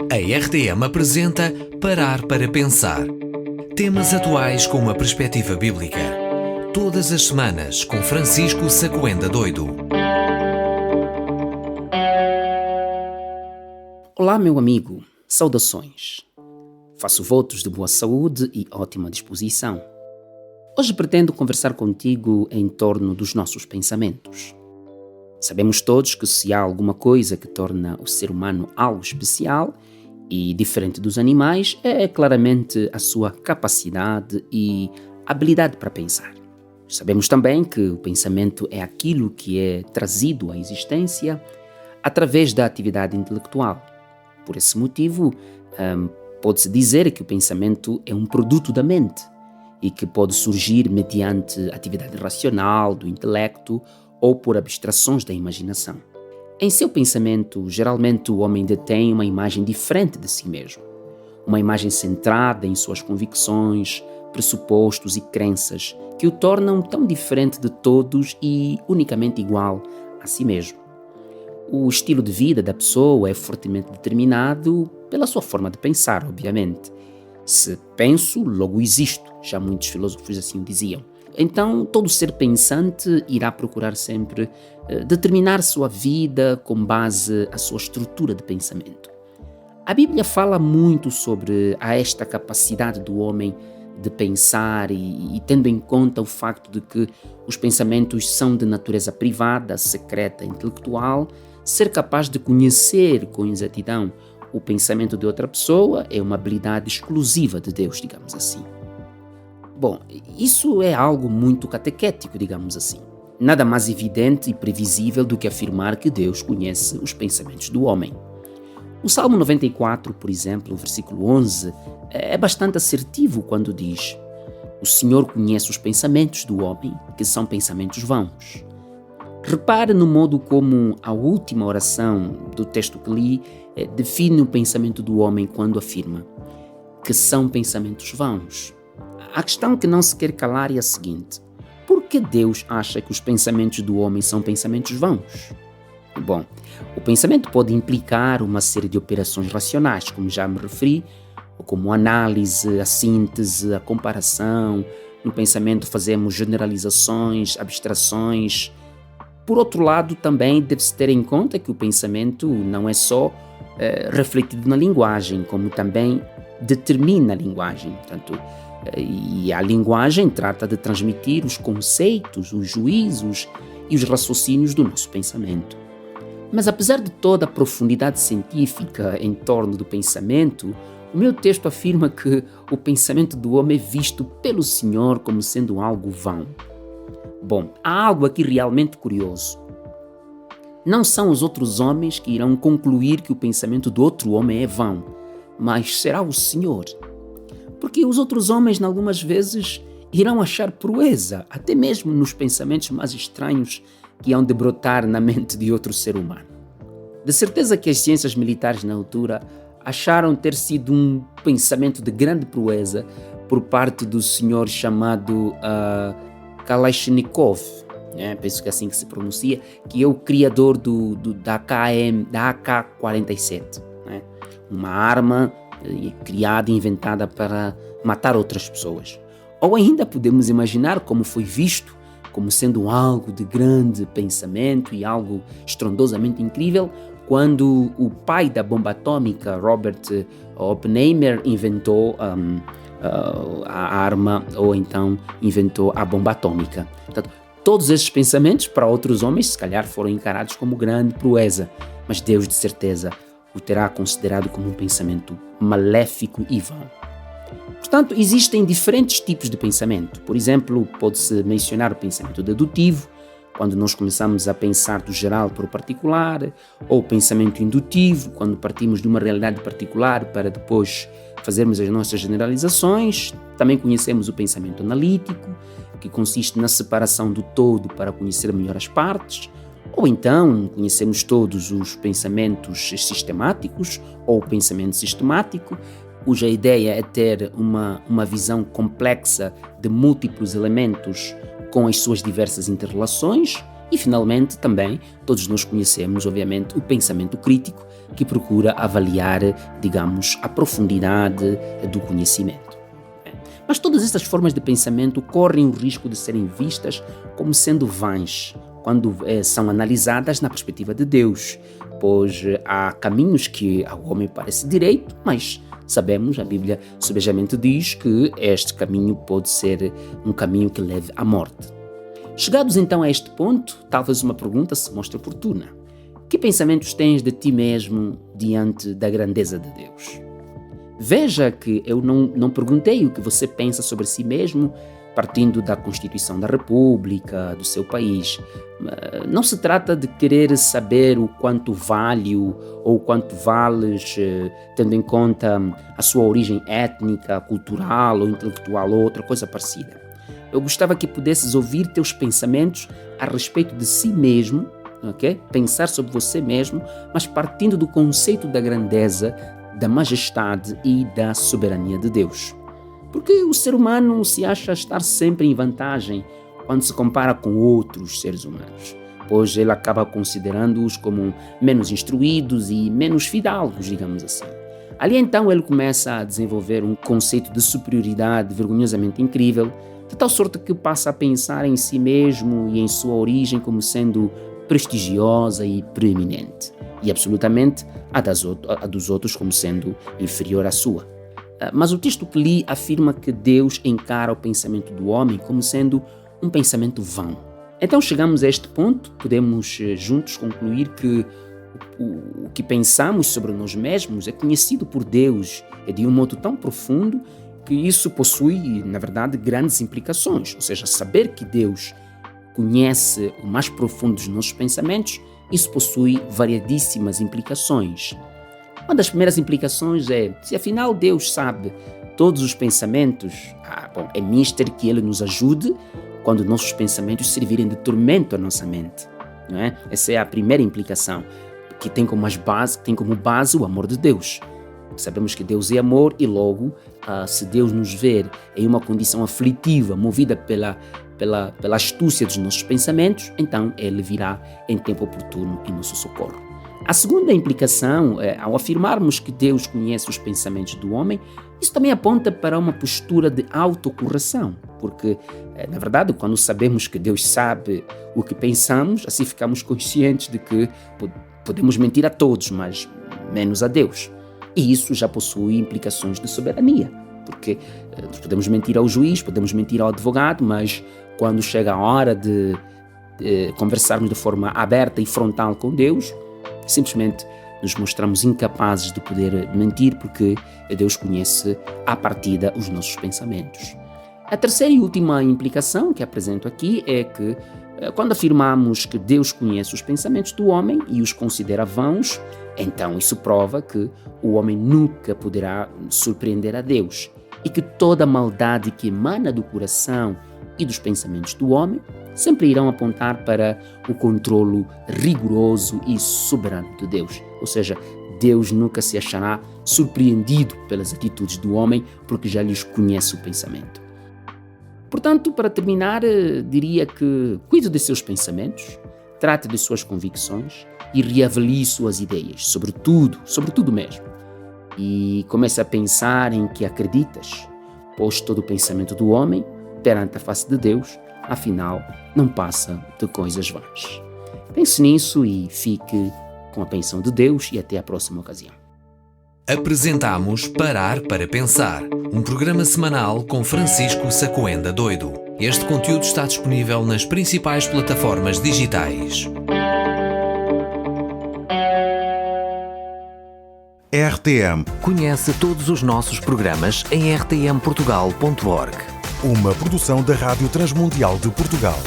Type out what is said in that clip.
A RTM apresenta Parar para Pensar. Temas atuais com uma perspectiva bíblica. Todas as semanas com Francisco Sacouenda Doido. Olá, meu amigo. Saudações. Faço votos de boa saúde e ótima disposição. Hoje pretendo conversar contigo em torno dos nossos pensamentos. Sabemos todos que se há alguma coisa que torna o ser humano algo especial e diferente dos animais, é claramente a sua capacidade e habilidade para pensar. Sabemos também que o pensamento é aquilo que é trazido à existência através da atividade intelectual. Por esse motivo, pode-se dizer que o pensamento é um produto da mente e que pode surgir mediante atividade racional, do intelecto ou por abstrações da imaginação. Em seu pensamento, geralmente o homem detém uma imagem diferente de si mesmo. Uma imagem centrada em suas convicções, pressupostos e crenças que o tornam tão diferente de todos e unicamente igual a si mesmo. O estilo de vida da pessoa é fortemente determinado pela sua forma de pensar, obviamente. Se penso, logo existo, já muitos filósofos assim o diziam. Então, todo ser pensante irá procurar sempre determinar sua vida com base à sua estrutura de pensamento. A Bíblia fala muito sobre esta capacidade do homem de pensar e tendo em conta o facto de que os pensamentos são de natureza privada, secreta, intelectual, ser capaz de conhecer com exatidão o pensamento de outra pessoa é uma habilidade exclusiva de Deus, digamos assim. Bom, isso é algo muito catequético, digamos assim. Nada mais evidente e previsível do que afirmar que Deus conhece os pensamentos do homem. O Salmo 94, por exemplo, o versículo 11, é bastante assertivo quando diz: "O Senhor conhece os pensamentos do homem, que são pensamentos vãos." Repare no modo como a última oração do texto que li define o pensamento do homem quando afirma que são pensamentos vãos. A questão que não se quer calar é a seguinte: por que Deus acha que os pensamentos do homem são pensamentos vãos? Bom, o pensamento pode implicar uma série de operações racionais, como já me referi, como a análise, a síntese, a comparação. No pensamento fazemos generalizações, abstrações. Por outro lado, também deve-se ter em conta que o pensamento não é só refletido na linguagem, como também determina a linguagem. Portanto, e a linguagem trata de transmitir os conceitos, os juízos e os raciocínios do nosso pensamento. Mas apesar de toda a profundidade científica em torno do pensamento, o meu texto afirma que o pensamento do homem é visto pelo Senhor como sendo algo vão. Bom, há algo aqui realmente curioso. Não são os outros homens que irão concluir que o pensamento do outro homem é vão, mas será o Senhor. Porque os outros homens, algumas vezes, irão achar proeza, até mesmo nos pensamentos mais estranhos que hão de brotar na mente de outro ser humano. De certeza que as ciências militares na altura acharam ter sido um pensamento de grande proeza por parte do senhor chamado Kalashnikov, penso que é assim que se pronuncia, que é o criador da AK-47, uma arma criada e inventada para matar outras pessoas. Ou ainda podemos imaginar como foi visto como sendo algo de grande pensamento e algo estrondosamente incrível quando o pai da bomba atômica, Robert Oppenheimer, inventou a arma ou então inventou a bomba atômica. Portanto, todos esses pensamentos para outros homens se calhar foram encarados como grande proeza, mas Deus de certeza o terá considerado como um pensamento maléfico e vão. Portanto, existem diferentes tipos de pensamento. Por exemplo, pode-se mencionar o pensamento dedutivo, quando nós começamos a pensar do geral para o particular, ou o pensamento indutivo, quando partimos de uma realidade particular para depois fazermos as nossas generalizações. Também conhecemos o pensamento analítico, que consiste na separação do todo para conhecer melhor as partes. Ou então, conhecemos todos os pensamentos sistemáticos ou o pensamento sistemático, cuja ideia é ter uma visão complexa de múltiplos elementos com as suas diversas interrelações. E, finalmente, também, todos nós conhecemos, obviamente, o pensamento crítico, que procura avaliar, digamos, a profundidade do conhecimento. Mas todas estas formas de pensamento correm o risco de serem vistas como sendo vãs quando são analisadas na perspectiva de Deus, pois há caminhos que ao homem parece direito, mas sabemos, a Bíblia subejamente diz que este caminho pode ser um caminho que leve à morte. Chegados então a este ponto, talvez uma pergunta se mostre oportuna. Que pensamentos tens de ti mesmo diante da grandeza de Deus? Veja que eu não perguntei o que você pensa sobre si mesmo partindo da Constituição da República, do seu país. Não se trata de querer saber o quanto valho ou quanto vales, tendo em conta a sua origem étnica, cultural ou intelectual ou outra coisa parecida. Eu gostava que pudesses ouvir teus pensamentos a respeito de si mesmo, okay? Pensar sobre você mesmo, mas partindo do conceito da grandeza, da majestade e da soberania de Deus. Porque o ser humano se acha estar sempre em vantagem quando se compara com outros seres humanos, pois ele acaba considerando-os como menos instruídos e menos fidalgos, digamos assim. Ali então ele começa a desenvolver um conceito de superioridade vergonhosamente incrível, de tal sorte que passa a pensar em si mesmo e em sua origem como sendo prestigiosa e preeminente, e absolutamente a dos outros como sendo inferior à sua. Mas o texto que li afirma que Deus encara o pensamento do homem como sendo um pensamento vão. Então chegamos a este ponto, podemos juntos concluir que o que pensamos sobre nós mesmos é conhecido por Deus de um modo tão profundo que isso possui, na verdade, grandes implicações. Ou seja, saber que Deus conhece o mais profundo dos nossos pensamentos, isso possui variadíssimas implicações. Uma das primeiras implicações é, se afinal Deus sabe todos os pensamentos, é mister que Ele nos ajude quando nossos pensamentos servirem de tormento à nossa mente. Não é? Essa é a primeira implicação, que tem como base o amor de Deus. Sabemos que Deus é amor e logo, se Deus nos ver em uma condição aflitiva, movida pela astúcia dos nossos pensamentos, então Ele virá em tempo oportuno em nosso socorro. A segunda implicação, ao afirmarmos que Deus conhece os pensamentos do homem, isso também aponta para uma postura de autocorreção, porque, na verdade, quando sabemos que Deus sabe o que pensamos, assim ficamos conscientes de que podemos mentir a todos, mas menos a Deus. E isso já possui implicações de soberania, porque nós podemos mentir ao juiz, podemos mentir ao advogado, mas quando chega a hora de conversarmos de forma aberta e frontal com Deus, simplesmente nos mostramos incapazes de poder mentir, porque Deus conhece à partida os nossos pensamentos. A terceira e última implicação que apresento aqui é que, quando afirmamos que Deus conhece os pensamentos do homem e os considera vãos, então isso prova que o homem nunca poderá surpreender a Deus e que toda maldade que emana do coração e dos pensamentos do homem sempre irão apontar para o controlo rigoroso e soberano de Deus. Ou seja, Deus nunca se achará surpreendido pelas atitudes do homem, porque já lhes conhece o pensamento. Portanto, para terminar, diria que cuide de seus pensamentos, trate de suas convicções e reavalie suas ideias, sobre tudo mesmo. E comece a pensar em que acreditas, pois todo o pensamento do homem, perante a face de Deus, afinal, não passa de coisas vãs. Pense nisso e fique com a bênção de Deus e até a próxima ocasião. Apresentamos Parar para Pensar, um programa semanal com Francisco Sacoenda Doido. Este conteúdo está disponível nas principais plataformas digitais. RTM. Conhece todos os nossos programas em rtmportugal.org. Uma produção da Rádio Transmundial de Portugal.